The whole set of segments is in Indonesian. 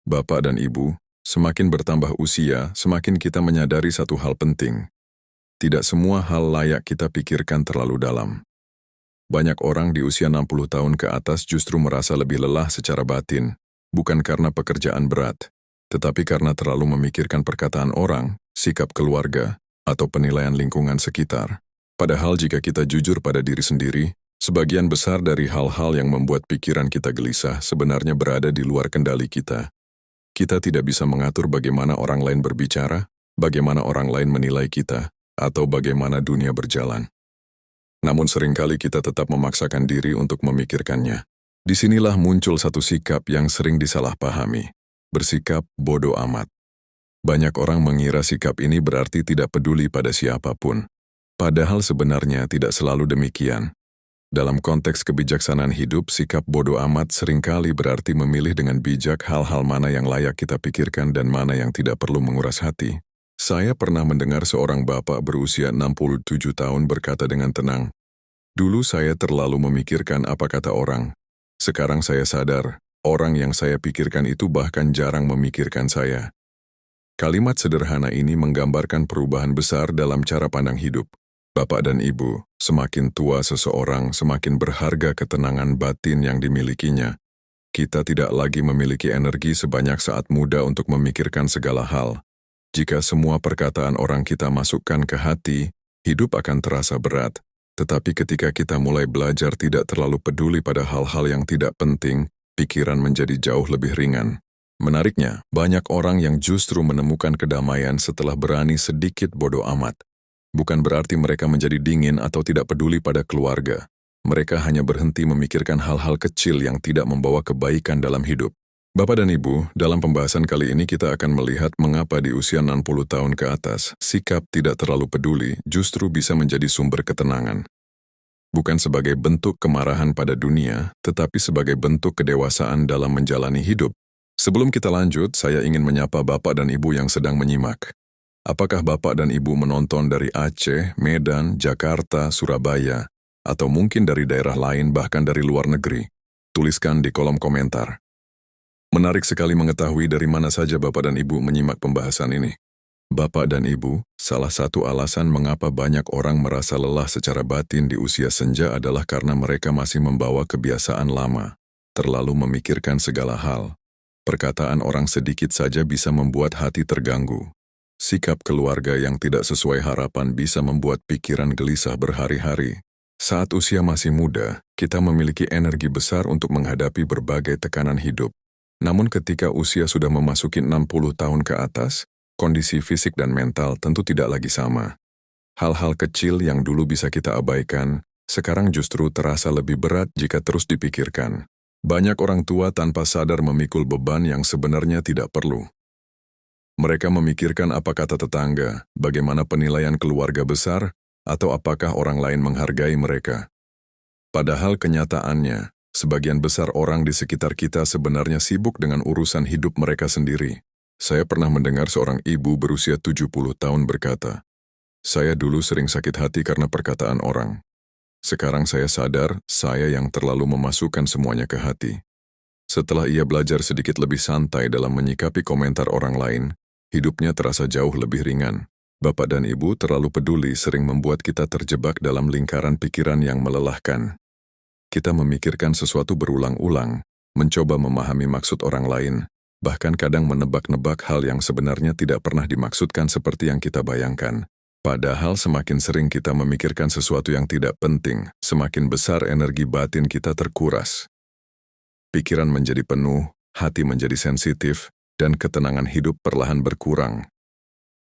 Bapak dan Ibu, semakin bertambah usia, semakin kita menyadari satu hal penting. Tidak semua hal layak kita pikirkan terlalu dalam. Banyak orang di usia 60 tahun ke atas justru merasa lebih lelah secara batin, bukan karena pekerjaan berat, tetapi karena terlalu memikirkan perkataan orang, sikap keluarga, atau penilaian lingkungan sekitar. Padahal jika kita jujur pada diri sendiri, sebagian besar dari hal-hal yang membuat pikiran kita gelisah sebenarnya berada di luar kendali kita. Kita tidak bisa mengatur bagaimana orang lain berbicara, bagaimana orang lain menilai kita, atau bagaimana dunia berjalan. Namun seringkali kita tetap memaksakan diri untuk memikirkannya. Disinilah muncul satu sikap yang sering disalahpahami, bersikap bodoh amat. Banyak orang mengira sikap ini berarti tidak peduli pada siapapun. Padahal sebenarnya tidak selalu demikian. Dalam konteks kebijaksanaan hidup, sikap bodoh amat seringkali berarti memilih dengan bijak hal-hal mana yang layak kita pikirkan dan mana yang tidak perlu menguras hati. Saya pernah mendengar seorang bapak berusia 67 tahun berkata dengan tenang, "Dulu saya terlalu memikirkan apa kata orang. Sekarang saya sadar, orang yang saya pikirkan itu bahkan jarang memikirkan saya." Kalimat sederhana ini menggambarkan perubahan besar dalam cara pandang hidup. Bapak dan Ibu, semakin tua seseorang, semakin berharga ketenangan batin yang dimilikinya. Kita tidak lagi memiliki energi sebanyak saat muda untuk memikirkan segala hal. Jika semua perkataan orang kita masukkan ke hati, hidup akan terasa berat. Tetapi ketika kita mulai belajar tidak terlalu peduli pada hal-hal yang tidak penting, pikiran menjadi jauh lebih ringan. Menariknya, banyak orang yang justru menemukan kedamaian setelah berani sedikit bodoh amat. Bukan berarti mereka menjadi dingin atau tidak peduli pada keluarga. Mereka hanya berhenti memikirkan hal-hal kecil yang tidak membawa kebaikan dalam hidup. Bapak dan Ibu, dalam pembahasan kali ini kita akan melihat mengapa di usia 60 tahun ke atas, sikap tidak terlalu peduli justru bisa menjadi sumber ketenangan. Bukan sebagai bentuk kemarahan pada dunia, tetapi sebagai bentuk kedewasaan dalam menjalani hidup. Sebelum kita lanjut, saya ingin menyapa Bapak dan Ibu yang sedang menyimak. Apakah Bapak dan Ibu menonton dari Aceh, Medan, Jakarta, Surabaya, atau mungkin dari daerah lain bahkan dari luar negeri? Tuliskan di kolom komentar. Menarik sekali mengetahui dari mana saja Bapak dan Ibu menyimak pembahasan ini. Bapak dan Ibu, salah satu alasan mengapa banyak orang merasa lelah secara batin di usia senja adalah karena mereka masih membawa kebiasaan lama, terlalu memikirkan segala hal. Perkataan orang sedikit saja bisa membuat hati terganggu. Sikap keluarga yang tidak sesuai harapan bisa membuat pikiran gelisah berhari-hari. Saat usia masih muda, kita memiliki energi besar untuk menghadapi berbagai tekanan hidup. Namun ketika usia sudah memasuki 60 tahun ke atas, kondisi fisik dan mental tentu tidak lagi sama. Hal-hal kecil yang dulu bisa kita abaikan, sekarang justru terasa lebih berat jika terus dipikirkan. Banyak orang tua tanpa sadar memikul beban yang sebenarnya tidak perlu. Mereka memikirkan apa kata tetangga, bagaimana penilaian keluarga besar, atau apakah orang lain menghargai mereka. Padahal kenyataannya, sebagian besar orang di sekitar kita sebenarnya sibuk dengan urusan hidup mereka sendiri. Saya pernah mendengar seorang ibu berusia 70 tahun berkata, "Saya dulu sering sakit hati karena perkataan orang. Sekarang saya sadar, saya yang terlalu memasukkan semuanya ke hati." Setelah ia belajar sedikit lebih santai dalam menyikapi komentar orang lain, hidupnya terasa jauh lebih ringan. Bapak dan Ibu terlalu peduli sering membuat kita terjebak dalam lingkaran pikiran yang melelahkan. Kita memikirkan sesuatu berulang-ulang, mencoba memahami maksud orang lain, bahkan kadang menebak-nebak hal yang sebenarnya tidak pernah dimaksudkan seperti yang kita bayangkan. Padahal semakin sering kita memikirkan sesuatu yang tidak penting, semakin besar energi batin kita terkuras. Pikiran menjadi penuh, hati menjadi sensitif, dan ketenangan hidup perlahan berkurang.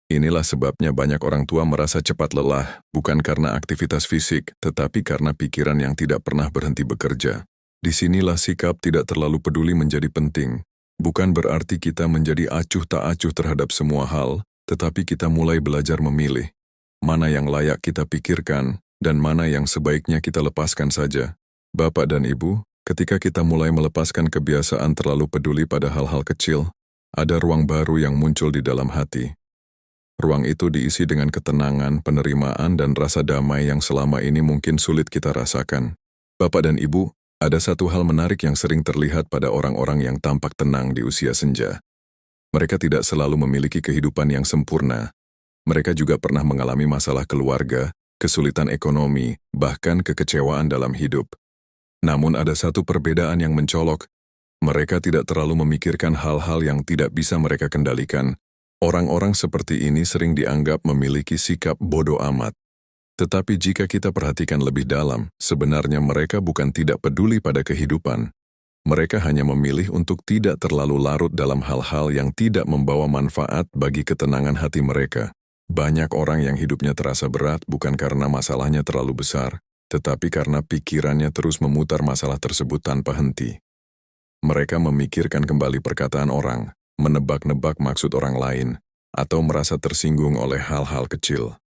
Inilah sebabnya banyak orang tua merasa cepat lelah, bukan karena aktivitas fisik, tetapi karena pikiran yang tidak pernah berhenti bekerja. Disinilah sikap tidak terlalu peduli menjadi penting. Bukan berarti kita menjadi acuh tak acuh terhadap semua hal, tetapi kita mulai belajar memilih. Mana yang layak kita pikirkan, dan mana yang sebaiknya kita lepaskan saja. Bapak dan Ibu, ketika kita mulai melepaskan kebiasaan terlalu peduli pada hal-hal kecil, ada ruang baru yang muncul di dalam hati. Ruang itu diisi dengan ketenangan, penerimaan, dan rasa damai yang selama ini mungkin sulit kita rasakan. Bapak dan Ibu, Ada satu hal menarik yang sering terlihat pada orang-orang yang tampak tenang di usia senja. Mereka tidak selalu memiliki kehidupan yang sempurna. Mereka juga pernah mengalami masalah keluarga, kesulitan ekonomi, bahkan kekecewaan dalam hidup. Namun ada satu perbedaan yang mencolok. Mereka tidak terlalu memikirkan hal-hal yang tidak bisa mereka kendalikan. Orang-orang seperti ini sering dianggap memiliki sikap bodoh amat. Tetapi jika kita perhatikan lebih dalam, sebenarnya mereka bukan tidak peduli pada kehidupan. Mereka hanya memilih untuk tidak terlalu larut dalam hal-hal yang tidak membawa manfaat bagi ketenangan hati mereka. Banyak orang yang hidupnya terasa berat bukan karena masalahnya terlalu besar, tetapi karena pikirannya terus memutar masalah tersebut tanpa henti. Mereka memikirkan kembali perkataan orang, menebak-nebak maksud orang lain, atau merasa tersinggung oleh hal-hal kecil.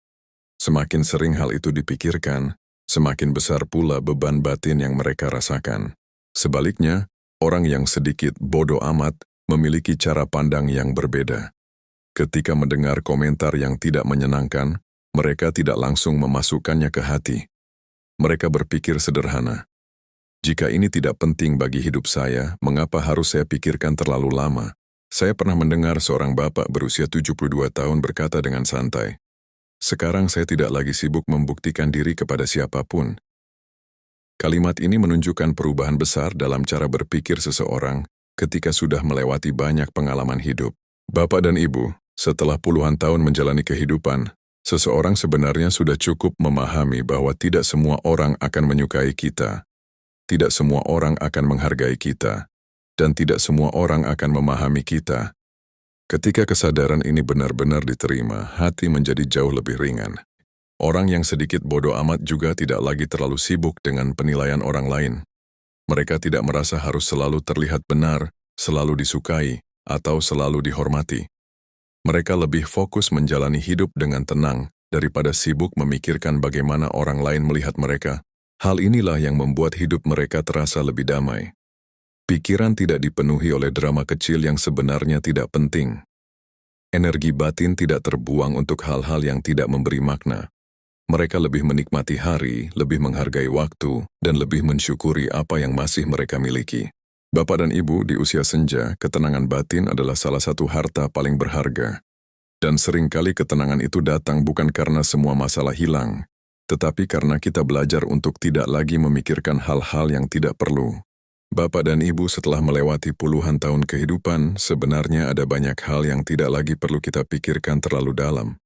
Semakin sering hal itu dipikirkan, semakin besar pula beban batin yang mereka rasakan. Sebaliknya, orang yang sedikit bodoh amat memiliki cara pandang yang berbeda. Ketika mendengar komentar yang tidak menyenangkan, mereka tidak langsung memasukkannya ke hati. Mereka berpikir sederhana. Jika ini tidak penting bagi hidup saya, mengapa harus saya pikirkan terlalu lama? Saya pernah mendengar seorang bapak berusia 72 tahun berkata dengan santai, "Sekarang saya tidak lagi sibuk membuktikan diri kepada siapapun." Kalimat ini menunjukkan perubahan besar dalam cara berpikir seseorang ketika sudah melewati banyak pengalaman hidup. Bapak dan Ibu, setelah puluhan tahun menjalani kehidupan, seseorang sebenarnya sudah cukup memahami bahwa tidak semua orang akan menyukai kita, tidak semua orang akan menghargai kita, dan tidak semua orang akan memahami kita. Ketika kesadaran ini benar-benar diterima, hati menjadi jauh lebih ringan. Orang yang sedikit bodoh amat juga tidak lagi terlalu sibuk dengan penilaian orang lain. Mereka tidak merasa harus selalu terlihat benar, selalu disukai, atau selalu dihormati. Mereka lebih fokus menjalani hidup dengan tenang daripada sibuk memikirkan bagaimana orang lain melihat mereka. Hal inilah yang membuat hidup mereka terasa lebih damai. Pikiran tidak dipenuhi oleh drama kecil yang sebenarnya tidak penting. Energi batin tidak terbuang untuk hal-hal yang tidak memberi makna. Mereka lebih menikmati hari, lebih menghargai waktu, dan lebih mensyukuri apa yang masih mereka miliki. Bapak dan Ibu, di usia senja, ketenangan batin adalah salah satu harta paling berharga. Dan seringkali ketenangan itu datang bukan karena semua masalah hilang, tetapi karena kita belajar untuk tidak lagi memikirkan hal-hal yang tidak perlu. Bapak dan Ibu, setelah melewati puluhan tahun kehidupan, sebenarnya ada banyak hal yang tidak lagi perlu kita pikirkan terlalu dalam.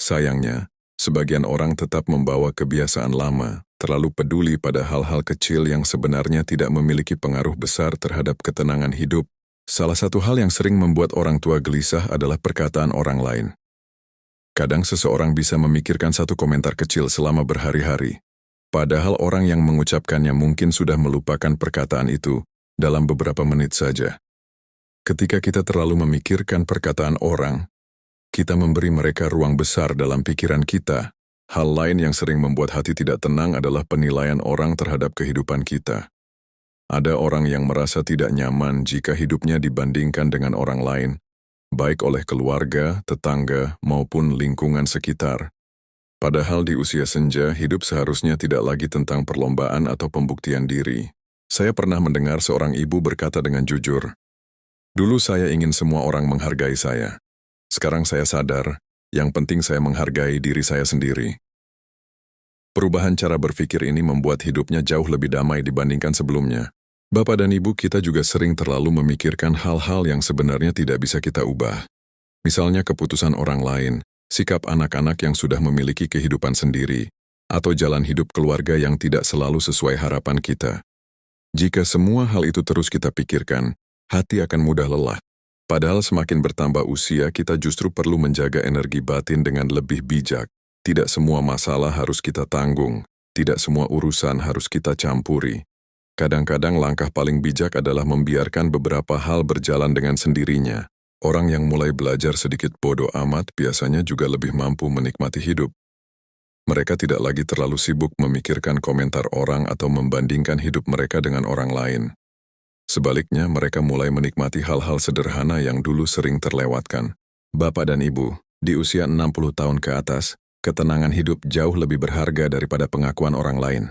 Sayangnya, sebagian orang tetap membawa kebiasaan lama, terlalu peduli pada hal-hal kecil yang sebenarnya tidak memiliki pengaruh besar terhadap ketenangan hidup. Salah satu hal yang sering membuat orang tua gelisah adalah perkataan orang lain. Kadang seseorang bisa memikirkan satu komentar kecil selama berhari-hari. Padahal orang yang mengucapkannya mungkin sudah melupakan perkataan itu dalam beberapa menit saja. Ketika kita terlalu memikirkan perkataan orang, kita memberi mereka ruang besar dalam pikiran kita. Hal lain yang sering membuat hati tidak tenang adalah penilaian orang terhadap kehidupan kita. Ada orang yang merasa tidak nyaman jika hidupnya dibandingkan dengan orang lain, baik oleh keluarga, tetangga, maupun lingkungan sekitar. Padahal di usia senja, hidup seharusnya tidak lagi tentang perlombaan atau pembuktian diri. Saya pernah mendengar seorang ibu berkata dengan jujur, "Dulu saya ingin semua orang menghargai saya. Sekarang saya sadar, yang penting saya menghargai diri saya sendiri." Perubahan cara berpikir ini membuat hidupnya jauh lebih damai dibandingkan sebelumnya. Bapak dan Ibu, kita juga sering terlalu memikirkan hal-hal yang sebenarnya tidak bisa kita ubah. Misalnya keputusan orang lain, sikap anak-anak yang sudah memiliki kehidupan sendiri, atau jalan hidup keluarga yang tidak selalu sesuai harapan kita. Jika semua hal itu terus kita pikirkan, hati akan mudah lelah. Padahal semakin bertambah usia, kita justru perlu menjaga energi batin dengan lebih bijak. Tidak semua masalah harus kita tanggung, tidak semua urusan harus kita campuri. Kadang-kadang langkah paling bijak adalah membiarkan beberapa hal berjalan dengan sendirinya. Orang yang mulai belajar sedikit bodoh amat biasanya juga lebih mampu menikmati hidup. Mereka tidak lagi terlalu sibuk memikirkan komentar orang atau membandingkan hidup mereka dengan orang lain. Sebaliknya, mereka mulai menikmati hal-hal sederhana yang dulu sering terlewatkan. Bapak dan Ibu, di usia 60 tahun ke atas, ketenangan hidup jauh lebih berharga daripada pengakuan orang lain.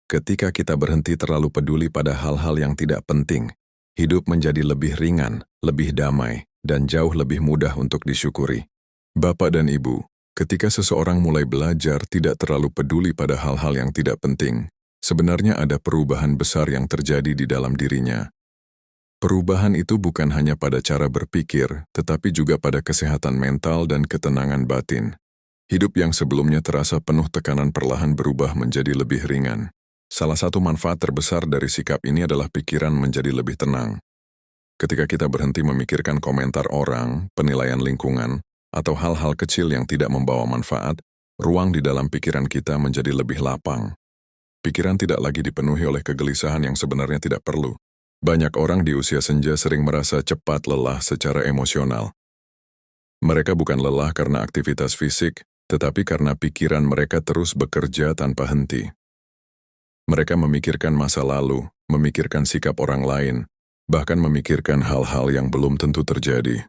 Ketika kita berhenti terlalu peduli pada hal-hal yang tidak penting, hidup menjadi lebih ringan, lebih damai, dan jauh lebih mudah untuk disyukuri. Bapak dan Ibu, ketika seseorang mulai belajar tidak terlalu peduli pada hal-hal yang tidak penting, sebenarnya ada perubahan besar yang terjadi di dalam dirinya. Perubahan itu bukan hanya pada cara berpikir, tetapi juga pada kesehatan mental dan ketenangan batin. Hidup yang sebelumnya terasa penuh tekanan perlahan berubah menjadi lebih ringan. Salah satu manfaat terbesar dari sikap ini adalah pikiran menjadi lebih tenang. Ketika kita berhenti memikirkan komentar orang, penilaian lingkungan, atau hal-hal kecil yang tidak membawa manfaat, ruang di dalam pikiran kita menjadi lebih lapang. Pikiran tidak lagi dipenuhi oleh kegelisahan yang sebenarnya tidak perlu. Banyak orang di usia senja sering merasa cepat lelah secara emosional. Mereka bukan lelah karena aktivitas fisik, tetapi karena pikiran mereka terus bekerja tanpa henti. Mereka memikirkan masa lalu, memikirkan sikap orang lain, bahkan memikirkan hal-hal yang belum tentu terjadi.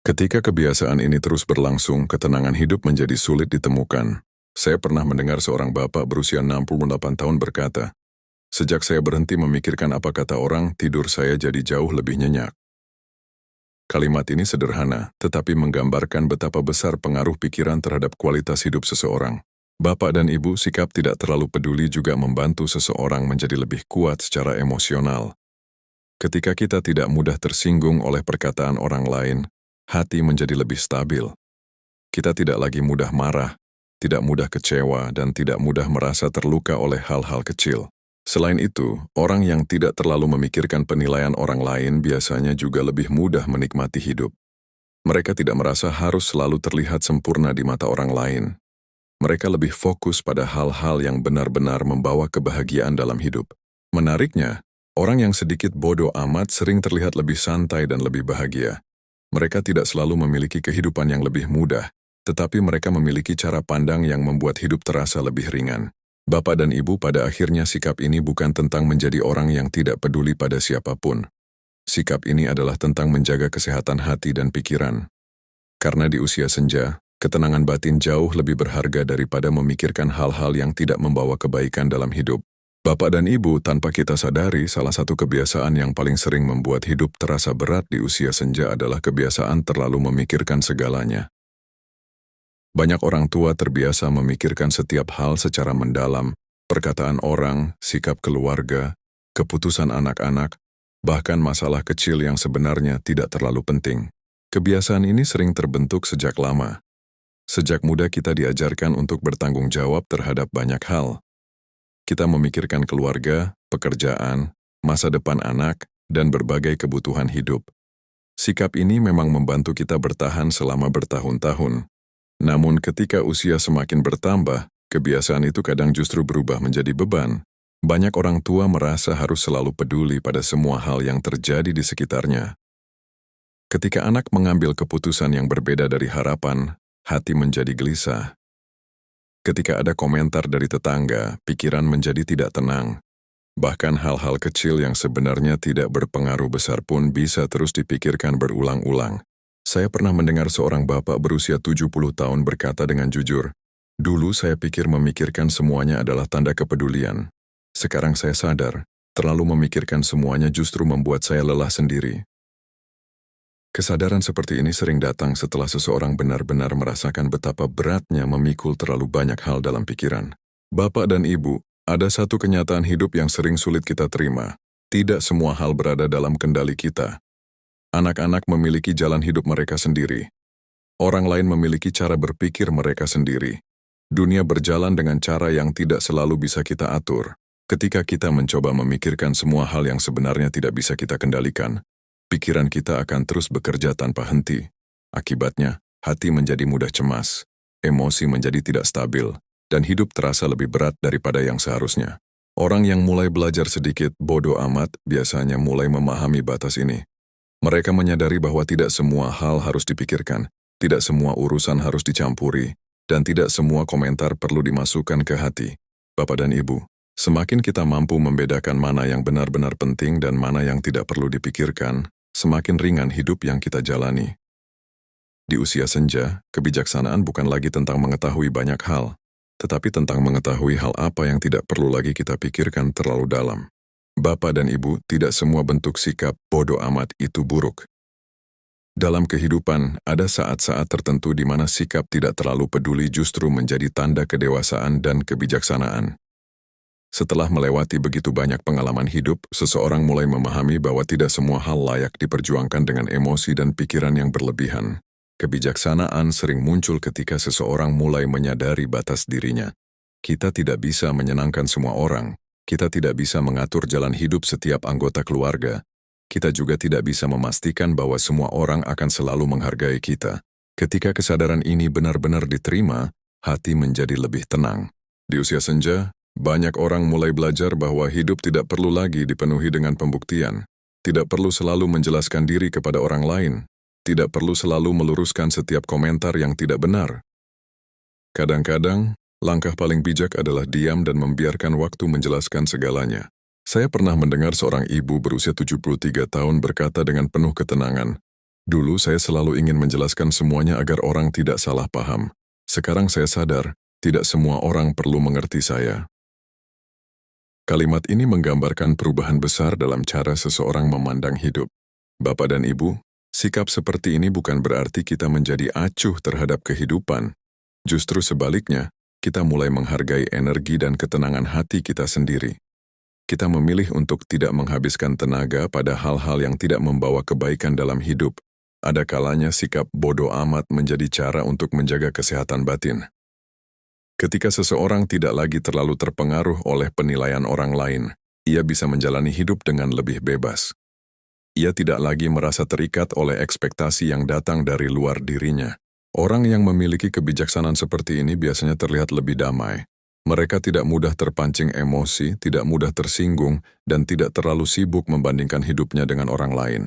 Ketika kebiasaan ini terus berlangsung, ketenangan hidup menjadi sulit ditemukan. Saya pernah mendengar seorang bapak berusia 68 tahun berkata, "Sejak saya berhenti memikirkan apa kata orang, tidur saya jadi jauh lebih nyenyak." Kalimat ini sederhana, tetapi menggambarkan betapa besar pengaruh pikiran terhadap kualitas hidup seseorang. Bapak dan Ibu, sikap tidak terlalu peduli juga membantu seseorang menjadi lebih kuat secara emosional. Ketika kita tidak mudah tersinggung oleh perkataan orang lain, hati menjadi lebih stabil. Kita tidak lagi mudah marah, tidak mudah kecewa, dan tidak mudah merasa terluka oleh hal-hal kecil. Selain itu, orang yang tidak terlalu memikirkan penilaian orang lain biasanya juga lebih mudah menikmati hidup. Mereka tidak merasa harus selalu terlihat sempurna di mata orang lain. Mereka lebih fokus pada hal-hal yang benar-benar membawa kebahagiaan dalam hidup. Menariknya, orang yang sedikit bodoh amat sering terlihat lebih santai dan lebih bahagia. Mereka tidak selalu memiliki kehidupan yang lebih mudah, tetapi mereka memiliki cara pandang yang membuat hidup terasa lebih ringan. Bapak dan Ibu, pada akhirnya sikap ini bukan tentang menjadi orang yang tidak peduli pada siapapun. Sikap ini adalah tentang menjaga kesehatan hati dan pikiran. Karena di usia senja, ketenangan batin jauh lebih berharga daripada memikirkan hal-hal yang tidak membawa kebaikan dalam hidup. Bapak dan Ibu, tanpa kita sadari, salah satu kebiasaan yang paling sering membuat hidup terasa berat di usia senja adalah kebiasaan terlalu memikirkan segalanya. Banyak orang tua terbiasa memikirkan setiap hal secara mendalam, perkataan orang, sikap keluarga, keputusan anak-anak, bahkan masalah kecil yang sebenarnya tidak terlalu penting. Kebiasaan ini sering terbentuk sejak lama. Sejak muda kita diajarkan untuk bertanggung jawab terhadap banyak hal. Kita memikirkan keluarga, pekerjaan, masa depan anak, dan berbagai kebutuhan hidup. Sikap ini memang membantu kita bertahan selama bertahun-tahun. Namun ketika usia semakin bertambah, kebiasaan itu kadang justru berubah menjadi beban. Banyak orang tua merasa harus selalu peduli pada semua hal yang terjadi di sekitarnya. Ketika anak mengambil keputusan yang berbeda dari harapan, hati menjadi gelisah. Ketika ada komentar dari tetangga, pikiran menjadi tidak tenang. Bahkan hal-hal kecil yang sebenarnya tidak berpengaruh besar pun bisa terus dipikirkan berulang-ulang. Saya pernah mendengar seorang bapak berusia 70 tahun berkata dengan jujur, "Dulu saya pikir memikirkan semuanya adalah tanda kepedulian. Sekarang saya sadar, terlalu memikirkan semuanya justru membuat saya lelah sendiri." Kesadaran seperti ini sering datang setelah seseorang benar-benar merasakan betapa beratnya memikul terlalu banyak hal dalam pikiran. Bapak dan Ibu, ada satu kenyataan hidup yang sering sulit kita terima. Tidak semua hal berada dalam kendali kita. Anak-anak memiliki jalan hidup mereka sendiri. Orang lain memiliki cara berpikir mereka sendiri. Dunia berjalan dengan cara yang tidak selalu bisa kita atur. Ketika kita mencoba memikirkan semua hal yang sebenarnya tidak bisa kita kendalikan, pikiran kita akan terus bekerja tanpa henti. Akibatnya, hati menjadi mudah cemas, emosi menjadi tidak stabil, dan hidup terasa lebih berat daripada yang seharusnya. Orang yang mulai belajar sedikit bodoh amat biasanya mulai memahami batas ini. Mereka menyadari bahwa tidak semua hal harus dipikirkan, tidak semua urusan harus dicampuri, dan tidak semua komentar perlu dimasukkan ke hati. Bapak dan Ibu, semakin kita mampu membedakan mana yang benar-benar penting dan mana yang tidak perlu dipikirkan, semakin ringan hidup yang kita jalani. Di usia senja, kebijaksanaan bukan lagi tentang mengetahui banyak hal, tetapi tentang mengetahui hal apa yang tidak perlu lagi kita pikirkan terlalu dalam. Bapak dan Ibu, tidak semua bentuk sikap bodoh amat itu buruk. Dalam kehidupan, ada saat-saat tertentu di mana sikap tidak terlalu peduli justru menjadi tanda kedewasaan dan kebijaksanaan. Setelah melewati begitu banyak pengalaman hidup, seseorang mulai memahami bahwa tidak semua hal layak diperjuangkan dengan emosi dan pikiran yang berlebihan. Kebijaksanaan sering muncul ketika seseorang mulai menyadari batas dirinya. Kita tidak bisa menyenangkan semua orang. Kita tidak bisa mengatur jalan hidup setiap anggota keluarga. Kita juga tidak bisa memastikan bahwa semua orang akan selalu menghargai kita. Ketika kesadaran ini benar-benar diterima, hati menjadi lebih tenang. Di usia senja, banyak orang mulai belajar bahwa hidup tidak perlu lagi dipenuhi dengan pembuktian. Tidak perlu selalu menjelaskan diri kepada orang lain. Tidak perlu selalu meluruskan setiap komentar yang tidak benar. Kadang-kadang, langkah paling bijak adalah diam dan membiarkan waktu menjelaskan segalanya. Saya pernah mendengar seorang ibu berusia 73 tahun berkata dengan penuh ketenangan, "Dulu saya selalu ingin menjelaskan semuanya agar orang tidak salah paham. Sekarang saya sadar, tidak semua orang perlu mengerti saya." Kalimat ini menggambarkan perubahan besar dalam cara seseorang memandang hidup. Bapak dan Ibu, sikap seperti ini bukan berarti kita menjadi acuh terhadap kehidupan. Justru sebaliknya, kita mulai menghargai energi dan ketenangan hati kita sendiri. Kita memilih untuk tidak menghabiskan tenaga pada hal-hal yang tidak membawa kebaikan dalam hidup. Ada kalanya sikap bodoh amat menjadi cara untuk menjaga kesehatan batin. Ketika seseorang tidak lagi terlalu terpengaruh oleh penilaian orang lain, ia bisa menjalani hidup dengan lebih bebas. Ia tidak lagi merasa terikat oleh ekspektasi yang datang dari luar dirinya. Orang yang memiliki kebijaksanaan seperti ini biasanya terlihat lebih damai. Mereka tidak mudah terpancing emosi, tidak mudah tersinggung, dan tidak terlalu sibuk membandingkan hidupnya dengan orang lain.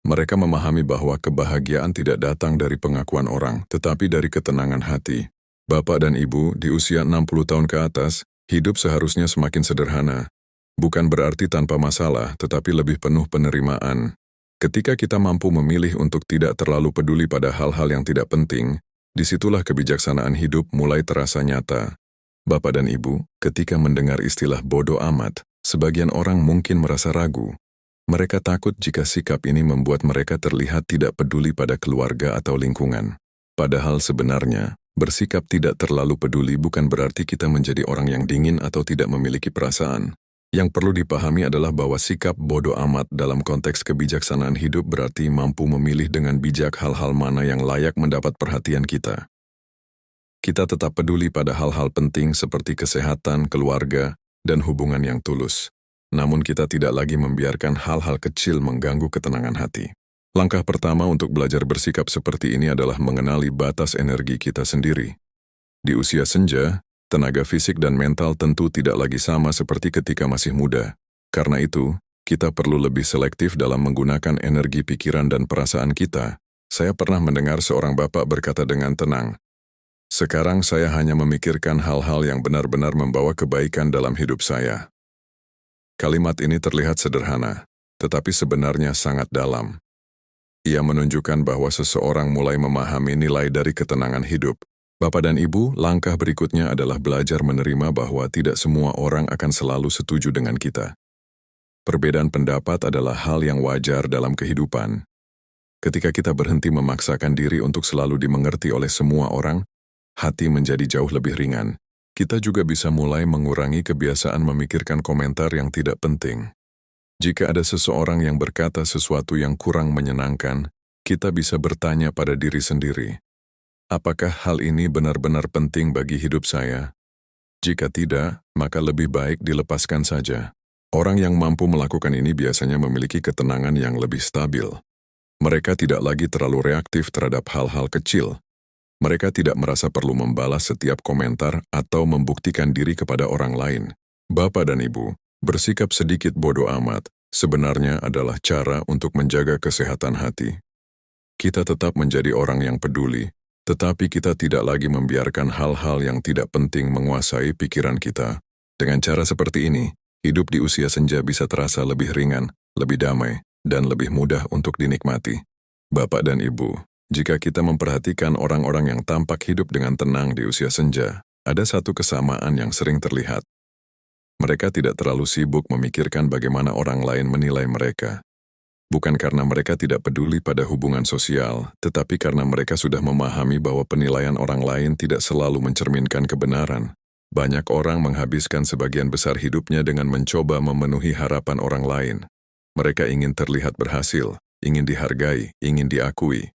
Mereka memahami bahwa kebahagiaan tidak datang dari pengakuan orang, tetapi dari ketenangan hati. Bapak dan Ibu, di usia 60 tahun ke atas, hidup seharusnya semakin sederhana. Bukan berarti tanpa masalah, tetapi lebih penuh penerimaan. Ketika kita mampu memilih untuk tidak terlalu peduli pada hal-hal yang tidak penting, disitulah kebijaksanaan hidup mulai terasa nyata. Bapak dan Ibu, ketika mendengar istilah bodoh amat, sebagian orang mungkin merasa ragu. Mereka takut jika sikap ini membuat mereka terlihat tidak peduli pada keluarga atau lingkungan. Padahal sebenarnya, bersikap tidak terlalu peduli bukan berarti kita menjadi orang yang dingin atau tidak memiliki perasaan. Yang perlu dipahami adalah bahwa sikap bodoh amat dalam konteks kebijaksanaan hidup berarti mampu memilih dengan bijak hal-hal mana yang layak mendapat perhatian kita. Kita tetap peduli pada hal-hal penting seperti kesehatan, keluarga, dan hubungan yang tulus. Namun kita tidak lagi membiarkan hal-hal kecil mengganggu ketenangan hati. Langkah pertama untuk belajar bersikap seperti ini adalah mengenali batas energi kita sendiri. Di usia senja, tenaga fisik dan mental tentu tidak lagi sama seperti ketika masih muda. Karena itu, kita perlu lebih selektif dalam menggunakan energi pikiran dan perasaan kita. Saya pernah mendengar seorang bapak berkata dengan tenang, "Sekarang saya hanya memikirkan hal-hal yang benar-benar membawa kebaikan dalam hidup saya." Kalimat ini terlihat sederhana, tetapi sebenarnya sangat dalam. Ia menunjukkan bahwa seseorang mulai memahami nilai dari ketenangan hidup. Bapak dan Ibu, langkah berikutnya adalah belajar menerima bahwa tidak semua orang akan selalu setuju dengan kita. Perbedaan pendapat adalah hal yang wajar dalam kehidupan. Ketika kita berhenti memaksakan diri untuk selalu dimengerti oleh semua orang, hati menjadi jauh lebih ringan. Kita juga bisa mulai mengurangi kebiasaan memikirkan komentar yang tidak penting. Jika ada seseorang yang berkata sesuatu yang kurang menyenangkan, kita bisa bertanya pada diri sendiri, apakah hal ini benar-benar penting bagi hidup saya? Jika tidak, maka lebih baik dilepaskan saja. Orang yang mampu melakukan ini biasanya memiliki ketenangan yang lebih stabil. Mereka tidak lagi terlalu reaktif terhadap hal-hal kecil. Mereka tidak merasa perlu membalas setiap komentar atau membuktikan diri kepada orang lain. Bapak dan Ibu, bersikap sedikit bodoh amat sebenarnya adalah cara untuk menjaga kesehatan hati. Kita tetap menjadi orang yang peduli, tetapi kita tidak lagi membiarkan hal-hal yang tidak penting menguasai pikiran kita. Dengan cara seperti ini, hidup di usia senja bisa terasa lebih ringan, lebih damai, dan lebih mudah untuk dinikmati. Bapak dan Ibu, jika kita memperhatikan orang-orang yang tampak hidup dengan tenang di usia senja, ada satu kesamaan yang sering terlihat. Mereka tidak terlalu sibuk memikirkan bagaimana orang lain menilai mereka. Bukan karena mereka tidak peduli pada hubungan sosial, tetapi karena mereka sudah memahami bahwa penilaian orang lain tidak selalu mencerminkan kebenaran. Banyak orang menghabiskan sebagian besar hidupnya dengan mencoba memenuhi harapan orang lain. Mereka ingin terlihat berhasil, ingin dihargai, ingin diakui.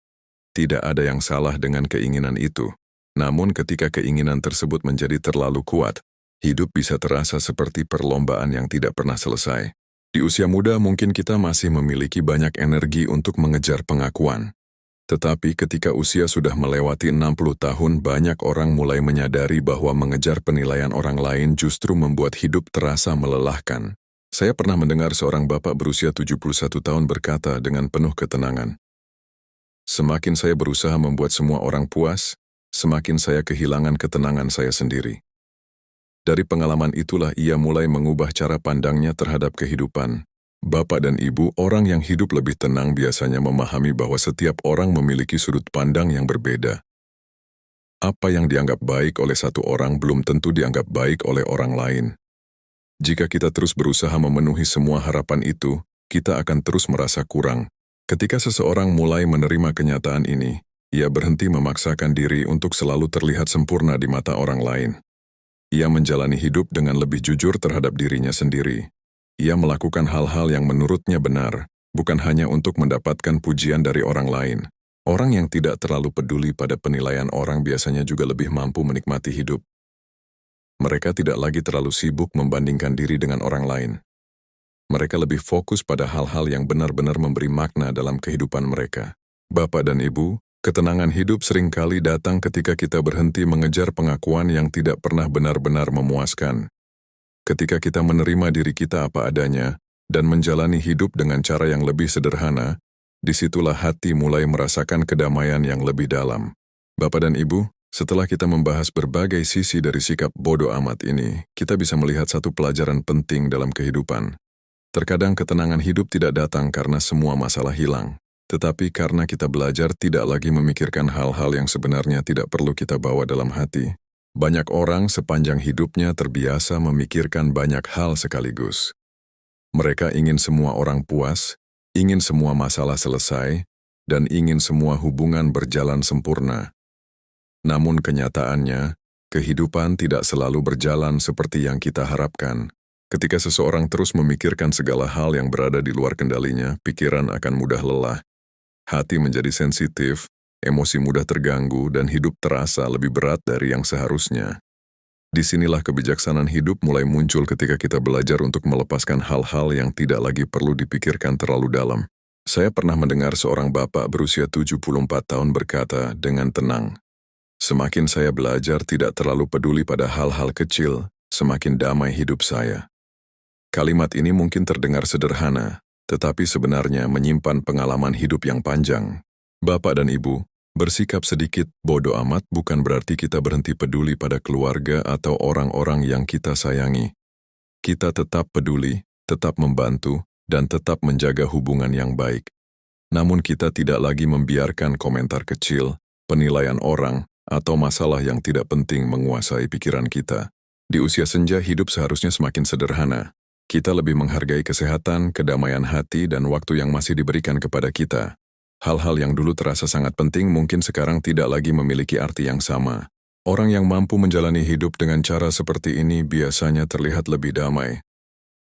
Tidak ada yang salah dengan keinginan itu. Namun ketika keinginan tersebut menjadi terlalu kuat, hidup bisa terasa seperti perlombaan yang tidak pernah selesai. Di usia muda mungkin kita masih memiliki banyak energi untuk mengejar pengakuan. Tetapi ketika usia sudah melewati 60 tahun, banyak orang mulai menyadari bahwa mengejar penilaian orang lain justru membuat hidup terasa melelahkan. Saya pernah mendengar seorang bapak berusia 71 tahun berkata dengan penuh ketenangan, "Semakin saya berusaha membuat semua orang puas, semakin saya kehilangan ketenangan saya sendiri." Dari pengalaman itulah ia mulai mengubah cara pandangnya terhadap kehidupan. Bapak dan ibu, orang yang hidup lebih tenang biasanya memahami bahwa setiap orang memiliki sudut pandang yang berbeda. Apa yang dianggap baik oleh satu orang belum tentu dianggap baik oleh orang lain. Jika kita terus berusaha memenuhi semua harapan itu, kita akan terus merasa kurang. Ketika seseorang mulai menerima kenyataan ini, ia berhenti memaksakan diri untuk selalu terlihat sempurna di mata orang lain. Ia menjalani hidup dengan lebih jujur terhadap dirinya sendiri. Ia melakukan hal-hal yang menurutnya benar, bukan hanya untuk mendapatkan pujian dari orang lain. Orang yang tidak terlalu peduli pada penilaian orang biasanya juga lebih mampu menikmati hidup. Mereka tidak lagi terlalu sibuk membandingkan diri dengan orang lain. Mereka lebih fokus pada hal-hal yang benar-benar memberi makna dalam kehidupan mereka. Bapak dan Ibu, ketenangan hidup seringkali datang ketika kita berhenti mengejar pengakuan yang tidak pernah benar-benar memuaskan. Ketika kita menerima diri kita apa adanya dan menjalani hidup dengan cara yang lebih sederhana, disitulah hati mulai merasakan kedamaian yang lebih dalam. Bapak dan Ibu, setelah kita membahas berbagai sisi dari sikap bodoh amat ini, kita bisa melihat satu pelajaran penting dalam kehidupan. Terkadang ketenangan hidup tidak datang karena semua masalah hilang. Tetapi karena kita belajar tidak lagi memikirkan hal-hal yang sebenarnya tidak perlu kita bawa dalam hati. Banyak orang sepanjang hidupnya terbiasa memikirkan banyak hal sekaligus. Mereka ingin semua orang puas, ingin semua masalah selesai, dan ingin semua hubungan berjalan sempurna. Namun kenyataannya, kehidupan tidak selalu berjalan seperti yang kita harapkan. Ketika seseorang terus memikirkan segala hal yang berada di luar kendalinya, pikiran akan mudah lelah. Hati menjadi sensitif, emosi mudah terganggu, dan hidup terasa lebih berat dari yang seharusnya. Disinilah kebijaksanaan hidup mulai muncul ketika kita belajar untuk melepaskan hal-hal yang tidak lagi perlu dipikirkan terlalu dalam. Saya pernah mendengar seorang bapak berusia 74 tahun berkata dengan tenang, "Semakin saya belajar tidak terlalu peduli pada hal-hal kecil, semakin damai hidup saya." Kalimat ini mungkin terdengar sederhana, tetapi sebenarnya menyimpan pengalaman hidup yang panjang. Bapak dan Ibu, bersikap sedikit bodoh amat bukan berarti kita berhenti peduli pada keluarga atau orang-orang yang kita sayangi. Kita tetap peduli, tetap membantu, dan tetap menjaga hubungan yang baik. Namun kita tidak lagi membiarkan komentar kecil, penilaian orang, atau masalah yang tidak penting menguasai pikiran kita. Di usia senja hidup seharusnya semakin sederhana. Kita lebih menghargai kesehatan, kedamaian hati, dan waktu yang masih diberikan kepada kita. Hal-hal yang dulu terasa sangat penting mungkin sekarang tidak lagi memiliki arti yang sama. Orang yang mampu menjalani hidup dengan cara seperti ini biasanya terlihat lebih damai.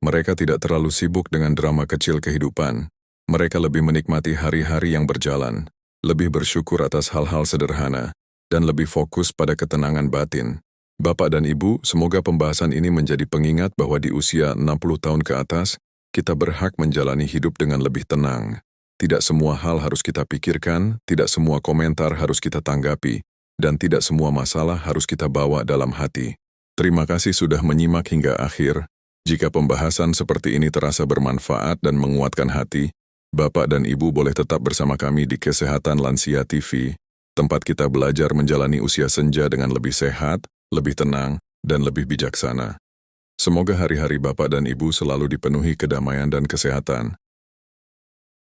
Mereka tidak terlalu sibuk dengan drama kecil kehidupan. Mereka lebih menikmati hari-hari yang berjalan, lebih bersyukur atas hal-hal sederhana, dan lebih fokus pada ketenangan batin. Bapak dan Ibu, semoga pembahasan ini menjadi pengingat bahwa di usia 60 tahun ke atas, kita berhak menjalani hidup dengan lebih tenang. Tidak semua hal harus kita pikirkan, tidak semua komentar harus kita tanggapi, dan tidak semua masalah harus kita bawa dalam hati. Terima kasih sudah menyimak hingga akhir. Jika pembahasan seperti ini terasa bermanfaat dan menguatkan hati, Bapak dan Ibu boleh tetap bersama kami di Kesehatan Lansia TV, tempat kita belajar menjalani usia senja dengan lebih sehat, lebih tenang, dan lebih bijaksana. Semoga hari-hari Bapak dan Ibu selalu dipenuhi kedamaian dan kesehatan.